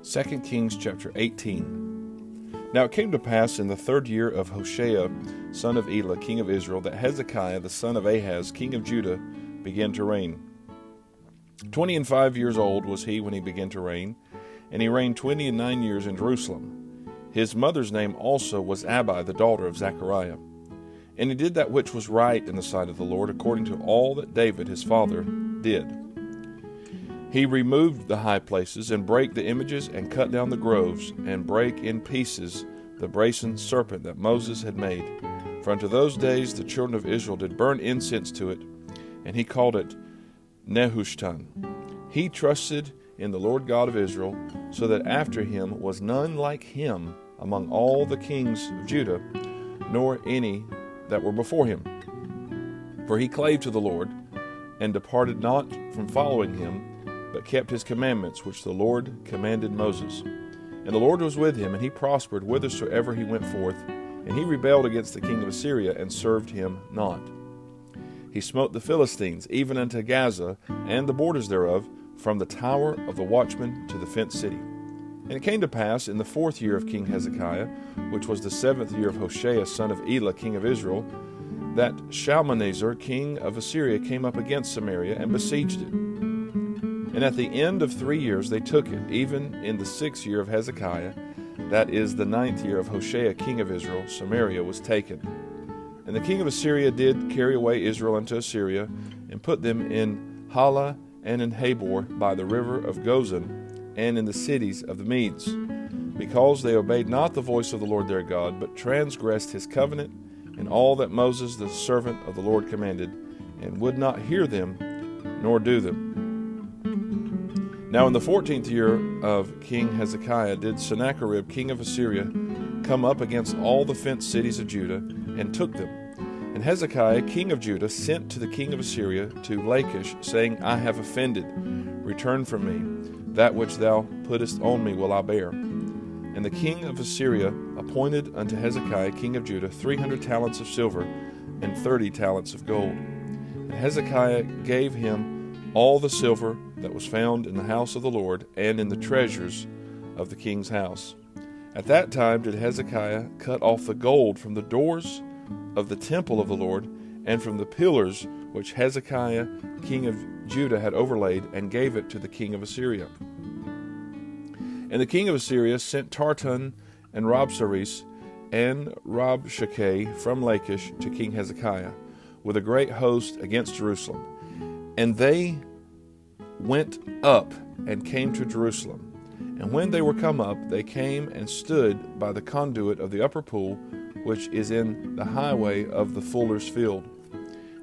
2 Kings chapter 18. Now it came to pass in the 3rd year of Hoshea, son of Elah, king of Israel, that Hezekiah, the son of Ahaz, king of Judah, began to reign. 25 years old was he when he began to reign, and he reigned 29 years in Jerusalem. His mother's name also was Abi, the daughter of Zechariah. And he did that which was right in the sight of the Lord, according to all that David his father did. He removed the high places, and brake the images, and cut down the groves, and brake in pieces the brazen serpent that Moses had made. For unto those days the children of Israel did burn incense to it, and he called it Nehushtan. He trusted in the Lord God of Israel, so that after him was none like him among all the kings of Judah, nor any that were before him. For he clave to the Lord, and departed not from following him, but kept his commandments which the Lord commanded Moses. And the Lord was with him, and he prospered whithersoever he went forth, and he rebelled against the king of Assyria, and served him not. He smote the Philistines, even unto Gaza, and the borders thereof, from the tower of the watchman to the fenced city. And it came to pass in the 4th year of King Hezekiah, which was the 7th year of Hoshea, son of Elah, king of Israel, that Shalmaneser, king of Assyria, came up against Samaria, and besieged it. And at the end of 3 years they took it, even in the 6th year of Hezekiah, that is the 9th year of Hoshea, king of Israel, Samaria was taken. And the king of Assyria did carry away Israel unto Assyria, and put them in Hala and in Habor by the river of Gozan, and in the cities of the Medes, because they obeyed not the voice of the Lord their God, but transgressed his covenant, and all that Moses the servant of the Lord commanded, and would not hear them, nor do them. Now in the 14th year of King Hezekiah did Sennacherib, king of Assyria, come up against all the fenced cities of Judah, and took them. And Hezekiah, king of Judah, sent to the king of Assyria to Lachish, saying, I have offended. Return from me. That which thou puttest on me will I bear. And the king of Assyria appointed unto Hezekiah, king of Judah, 300 talents of silver, and 30 talents of gold. And Hezekiah gave him all the silver that was found in the house of the Lord, and in the treasures of the king's house. At that time did Hezekiah cut off the gold from the doors of the temple of the Lord, and from the pillars which Hezekiah king of Judah had overlaid, and gave it to the king of Assyria. And the king of Assyria sent Tartan and Rabsaris and Rabshakeh from Lachish to King Hezekiah, with a great host against Jerusalem. And they went up and came to Jerusalem. And when they were come up, they came and stood by the conduit of the upper pool, which is in the highway of the fuller's field.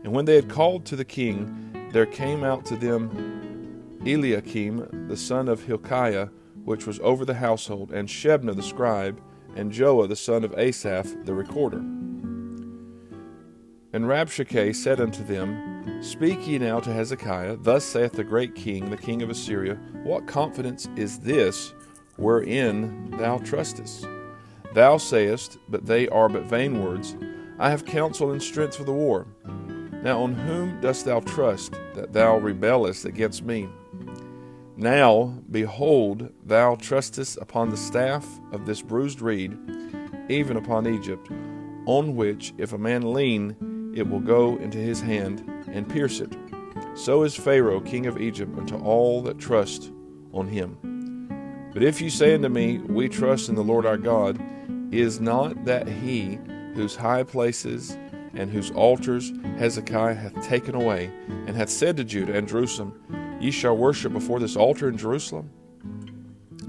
And when they had called to the king, there came out to them Eliakim, the son of Hilkiah, which was over the household, and Shebna the scribe, and Joah the son of Asaph the recorder. And Rabshakeh said unto them, Speak ye now to Hezekiah, Thus saith the great king, the king of Assyria, What confidence is this wherein thou trustest? Thou sayest, but they are but vain words, I have counsel and strength for the war. Now on whom dost thou trust, that thou rebellest against me? Now, behold, thou trustest upon the staff of this bruised reed, even upon Egypt, on which if a man lean, it will go into his hand, and pierce it. So is Pharaoh king of Egypt unto all that trust on him. But if you say unto me, We trust in the Lord our God, is not that he whose high places and whose altars Hezekiah hath taken away, and hath said to Judah and Jerusalem, Ye shall worship before this altar in Jerusalem?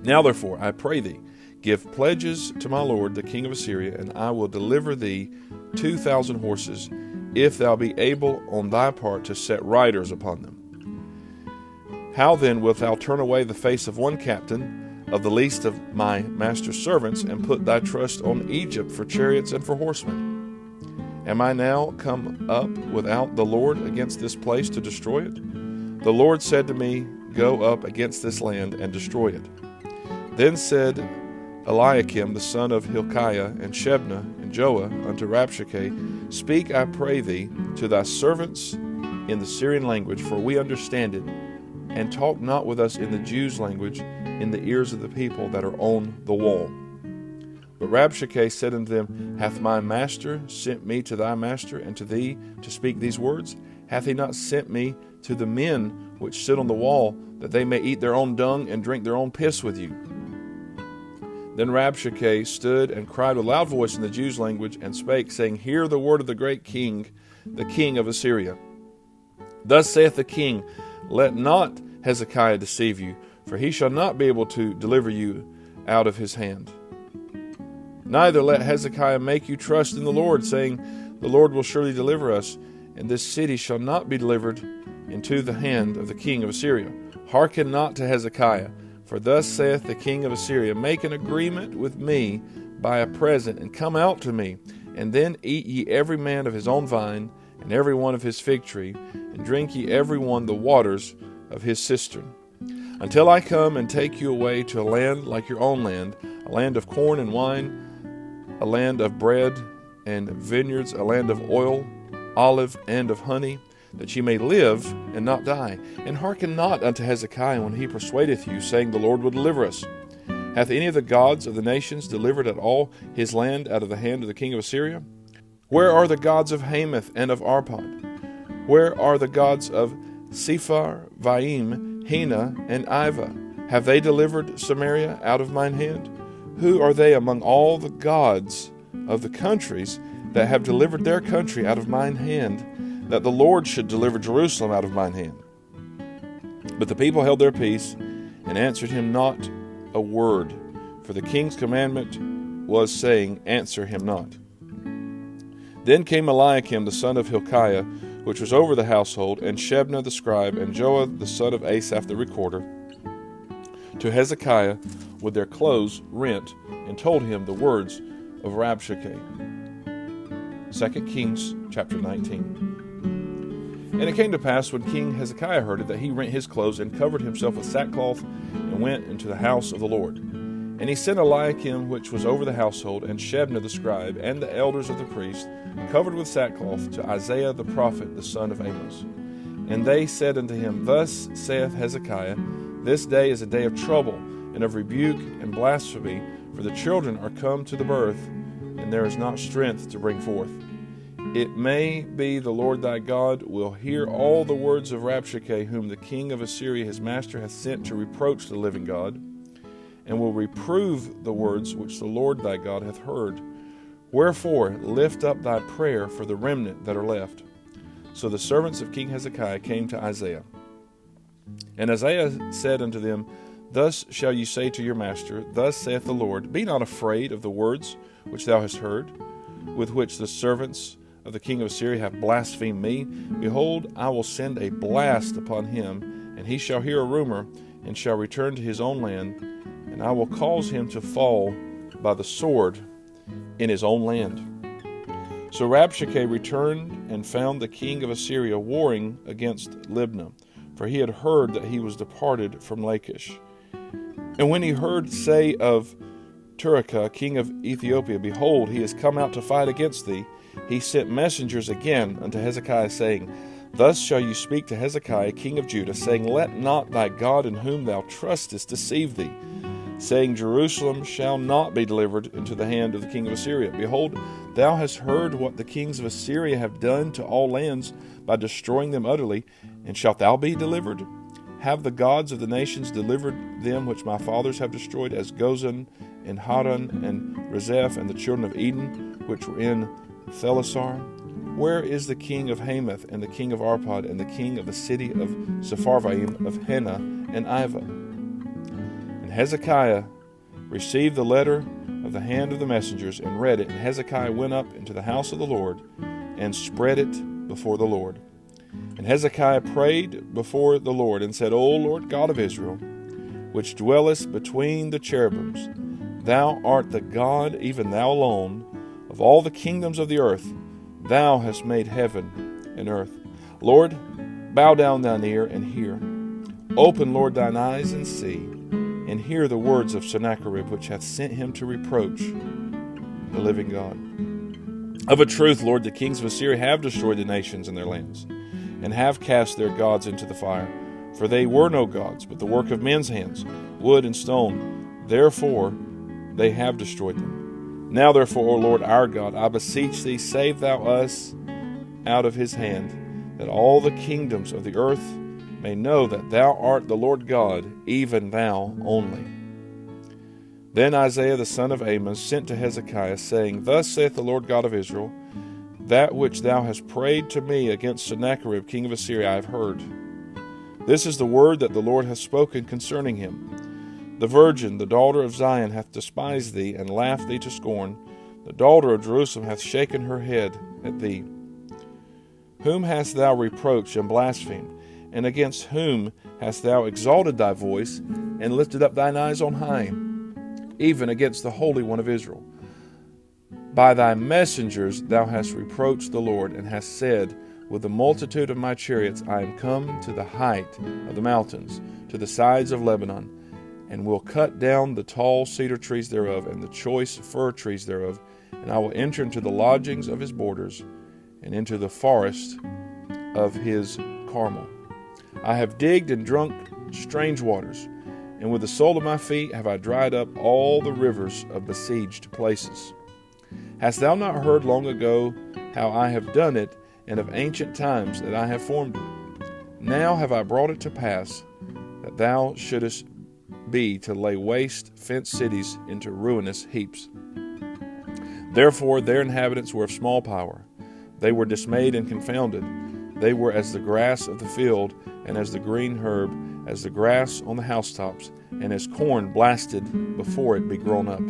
Now therefore, I pray thee, give pledges to my lord the king of Assyria, and I will deliver thee 2,000 horses, if thou be able on thy part to set riders upon them. How then wilt thou turn away the face of one captain of the least of my master's servants, and put thy trust on Egypt for chariots and for horsemen? Am I now come up without the Lord against this place to destroy it? The Lord said to me, Go up against this land and destroy it. Then said Eliakim the son of Hilkiah, and Shebna, and Joah unto Rabshakeh, Speak, I pray thee, to thy servants in the Syrian language, for we understand it, and talk not with us in the Jews' language in the ears of the people that are on the wall. But Rabshakeh said unto them, Hath my master sent me to thy master and to thee to speak these words? Hath he not sent me to the men which sit on the wall, that they may eat their own dung and drink their own piss with you? Then Rabshakeh stood and cried with a loud voice in the Jews' language, and spake, saying, Hear the word of the great king, the king of Assyria. Thus saith the king, Let not Hezekiah deceive you, for he shall not be able to deliver you out of his hand. Neither let Hezekiah make you trust in the Lord, saying, The Lord will surely deliver us, and this city shall not be delivered into the hand of the king of Assyria. Hearken not to Hezekiah, for thus saith the king of Assyria, Make an agreement with me by a present, and come out to me, and then eat ye every man of his own vine, and every one of his fig tree, and drink ye every one the waters of his cistern, until I come and take you away to a land like your own land, a land of corn and wine, a land of bread and vineyards, a land of oil, olive, and of honey, that ye may live and not die. And hearken not unto Hezekiah when he persuadeth you, saying, The Lord will deliver us. Hath any of the gods of the nations delivered at all his land out of the hand of the king of Assyria? Where are the gods of Hamath and of Arpad? Where are the gods of Sephar, Vaim, Hena, and Ivah? Have they delivered Samaria out of mine hand? Who are they among all the gods of the countries that have delivered their country out of mine hand, that the Lord should deliver Jerusalem out of mine hand? But the people held their peace, and answered him not a word, for the king's commandment was, saying, Answer him not. Then came Eliakim the son of Hilkiah, which was over the household, and Shebna the scribe, and Joah the son of Asaph the recorder, to Hezekiah with their clothes rent, and told him the words of Rabshakeh. 2 Kings chapter 19. And it came to pass, when King Hezekiah heard it, that he rent his clothes, and covered himself with sackcloth, and went into the house of the Lord. And he sent Eliakim, which was over the household, and Shebna the scribe, and the elders of the priests, covered with sackcloth, to Isaiah the prophet, the son of Amos. And they said unto him, Thus saith Hezekiah, This day is a day of trouble, and of rebuke and blasphemy, for the children are come to the birth, and there is not strength to bring forth. It may be the Lord thy God will hear all the words of Rabshakeh, whom the king of Assyria his master hath sent to reproach the living God, and will reprove the words which the Lord thy God hath heard. Wherefore lift up thy prayer for the remnant that are left. So the servants of King Hezekiah came to Isaiah. And Isaiah said unto them, Thus shall you say to your master, Thus saith the Lord, Be not afraid of the words which thou hast heard, with which the servants of the king of Assyria have blasphemed me. Behold, I will send a blast upon him, and he shall hear a rumor, and shall return to his own land, and I will cause him to fall by the sword in his own land. So Rabshakeh returned and found the king of Assyria warring against Libnah, for he had heard that he was departed from Lachish. And when he heard say of Turkah, king of Ethiopia, Behold, he is come out to fight against thee, he sent messengers again unto Hezekiah, saying, Thus shall you speak to Hezekiah, king of Judah, saying, Let not thy God in whom thou trustest deceive thee, saying, Jerusalem shall not be delivered into the hand of the king of Assyria. Behold, thou hast heard what the kings of Assyria have done to all lands by destroying them utterly, and shalt thou be delivered? Have the gods of the nations delivered them which my fathers have destroyed, as Gozan and Haran and Rezeph and the children of Eden, which were in Thelasar? Where is the king of Hamath, and the king of Arpad, and the king of the city of Sepharvaim, of Hena and Ivah? And Hezekiah received the letter of the hand of the messengers, and read it. And Hezekiah went up into the house of the Lord, and spread it before the Lord. And Hezekiah prayed before the Lord, and said, O Lord God of Israel, which dwellest between the cherubims, thou art the God, even thou alone, of all the kingdoms of the earth. Thou hast made heaven and earth. Lord, bow down thine ear and hear. Open, Lord, thine eyes and see, and hear the words of Sennacherib, which hath sent him to reproach the living God. Of a truth, Lord, the kings of Assyria have destroyed the nations and their lands, and have cast their gods into the fire. For they were no gods, but the work of men's hands, wood and stone. Therefore they have destroyed them. Now therefore, O Lord our God, I beseech thee, save thou us out of his hand, that all the kingdoms of the earth may know that thou art the Lord God, even thou only. Then Isaiah the son of Amos sent to Hezekiah, saying, Thus saith the Lord God of Israel, that which thou hast prayed to me against Sennacherib king of Assyria I have heard. This is the word that the Lord hath spoken concerning him. The virgin, the daughter of Zion, hath despised thee, and laughed thee to scorn. The daughter of Jerusalem hath shaken her head at thee. Whom hast thou reproached and blasphemed? And against whom hast thou exalted thy voice, and lifted up thine eyes on high? Even against the Holy One of Israel. By thy messengers thou hast reproached the Lord, and hast said, With the multitude of my chariots I am come to the height of the mountains, to the sides of Lebanon, and will cut down the tall cedar trees thereof, and the choice fir trees thereof, and I will enter into the lodgings of his borders, and into the forest of his Carmel. I have digged and drunk strange waters, and with the sole of my feet have I dried up all the rivers of besieged places. Hast thou not heard long ago how I have done it, and of ancient times that I have formed it? Now have I brought it to pass that thou shouldest be to lay waste fenced cities into ruinous heaps. Therefore their inhabitants were of small power. They were dismayed and confounded. They were as the grass of the field, and as the green herb, as the grass on the housetops, and as corn blasted before it be grown up.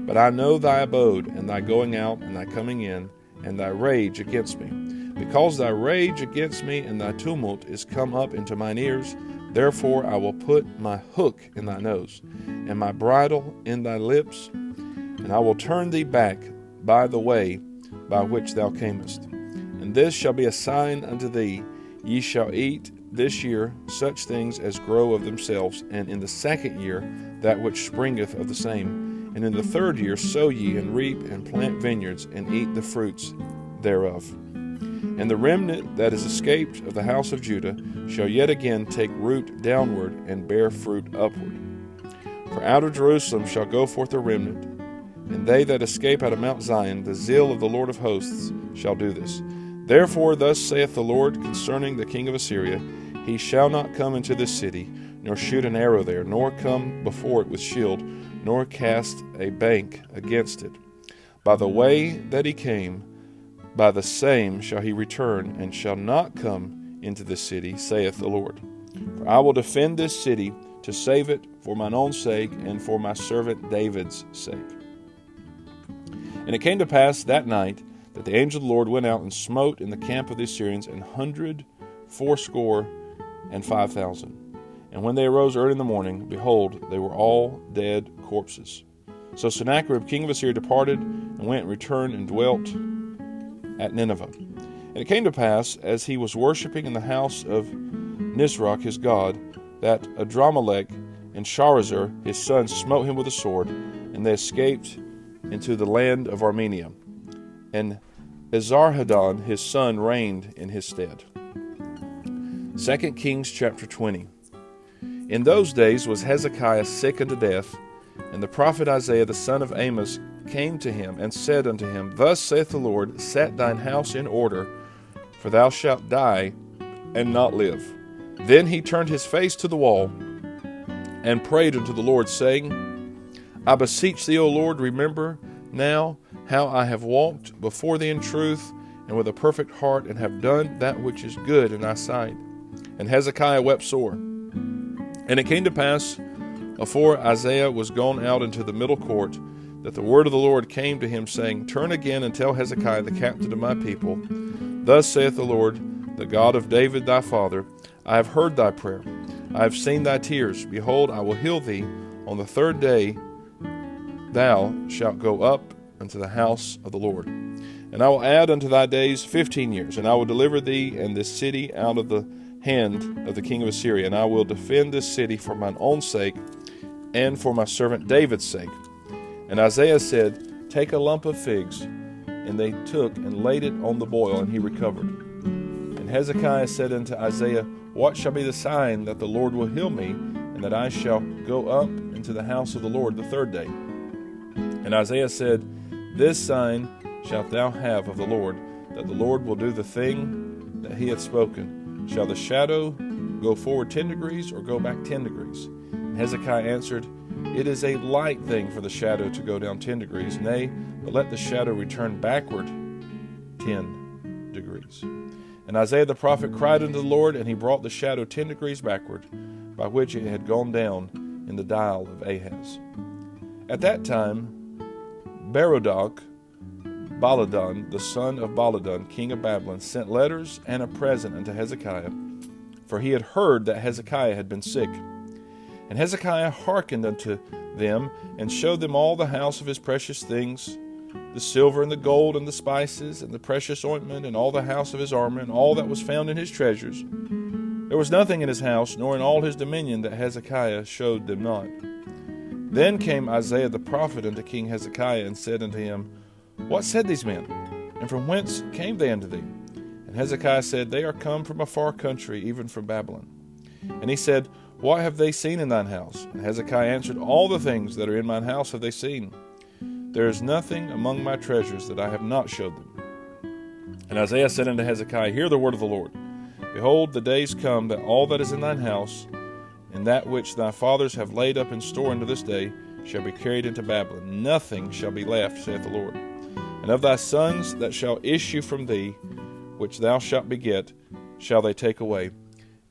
But I know thy abode, and thy going out, and thy coming in, and thy rage against me. Because thy rage against me and thy tumult is come up into mine ears, therefore I will put my hook in thy nose, and my bridle in thy lips, and I will turn thee back by the way by which thou camest. And this shall be a sign unto thee, ye shall eat this year such things as grow of themselves, and in the second year that which springeth of the same. And in the third year sow ye, and reap, and plant vineyards, and eat the fruits thereof. And the remnant that is escaped of the house of Judah shall yet again take root downward, and bear fruit upward. For out of Jerusalem shall go forth a remnant, and they that escape out of Mount Zion, the zeal of the Lord of hosts shall do this. Therefore thus saith the Lord concerning the king of Assyria, He shall not come into this city, nor shoot an arrow there, nor come before it with shield, nor cast a bank against it. By the way that he came, by the same shall he return, and shall not come into this city, saith the Lord. For I will defend this city to save it for mine own sake, and for my servant David's sake. And it came to pass that night that the angel of the Lord went out and smote in the camp of the Assyrians 185,000. And when they arose early in the morning, behold, they were all dead corpses. So Sennacherib king of Assyria departed, and went and returned, and dwelt at Nineveh. And it came to pass, as he was worshipping in the house of Nisroch his god, that Adramelech and Sharezer his son smote him with a sword, and they escaped into the land of Armenia. And Esarhaddon his son reigned in his stead. 2 Kings chapter 20. In those days was Hezekiah sick unto death, and the prophet Isaiah the son of Amos came to him, and said unto him, Thus saith the Lord, Set thine house in order, for thou shalt die and not live. Then he turned his face to the wall, and prayed unto the Lord, saying, I beseech thee, O Lord, remember now how I have walked before thee in truth, and with a perfect heart, and have done that which is good in thy sight. And Hezekiah wept sore. And it came to pass, afore Isaiah was gone out into the middle court, that the word of the Lord came to him, saying, Turn again and tell Hezekiah the captain of my people, Thus saith the Lord, the God of David thy father, I have heard thy prayer, I have seen thy tears. Behold, I will heal thee. On the third day thou shalt go up unto the house of the Lord. And I will add unto thy days 15 years, and I will deliver thee and this city out of the hand of the king of Assyria, and I will defend this city for mine own sake, and for my servant David's sake. And Isaiah said, Take a lump of figs. And they took and laid it on the boil, and he recovered. And Hezekiah said unto Isaiah, What shall be the sign that the Lord will heal me, and that I shall go up into the house of the Lord the third day? And Isaiah said, This sign shalt thou have of the Lord, that the Lord will do the thing that he hath spoken. Shall the shadow go forward 10 degrees, or go back 10 degrees? And Hezekiah answered, It is a light thing for the shadow to go down 10 degrees. Nay, but let the shadow return backward 10 degrees. And Isaiah the prophet cried unto the Lord, and he brought the shadow 10 degrees backward, by which it had gone down in the dial of Ahaz. At that time, Berodach Baladan, the son of Baladan, king of Babylon, sent letters and a present unto Hezekiah, for he had heard that Hezekiah had been sick. And Hezekiah hearkened unto them, and showed them all the house of his precious things, the silver and the gold and the spices and the precious ointment, and all the house of his armor, and all that was found in his treasures. There was nothing in his house, nor in all his dominion, that Hezekiah showed them not. Then came Isaiah the prophet unto King Hezekiah, and said unto him, What said these men? And from whence came they unto thee? And Hezekiah said, They are come from a far country, even from Babylon. And he said, What have they seen in thine house? And Hezekiah answered, All the things that are in mine house have they seen. There is nothing among my treasures that I have not showed them. And Isaiah said unto Hezekiah, Hear the word of the Lord. Behold, the days come that all that is in thine house, and that which thy fathers have laid up in store unto this day, shall be carried into Babylon. Nothing shall be left, saith the Lord. And of thy sons that shall issue from thee, which thou shalt beget, shall they take away,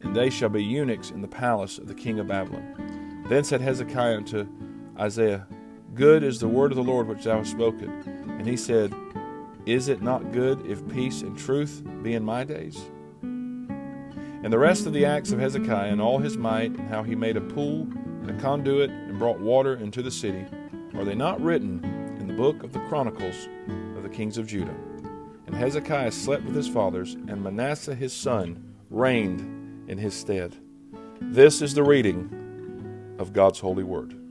and they shall be eunuchs in the palace of the king of Babylon. Then said Hezekiah unto Isaiah, Good is the word of the Lord which thou hast spoken. And he said, Is it not good if peace and truth be in my days? And the rest of the acts of Hezekiah, and all his might, and how he made a pool and a conduit, and brought water into the city, are they not written in the book of the Chronicles of the kings of Judah? And Hezekiah slept with his fathers, and Manasseh his son reigned in his stead. This is the reading of God's holy word.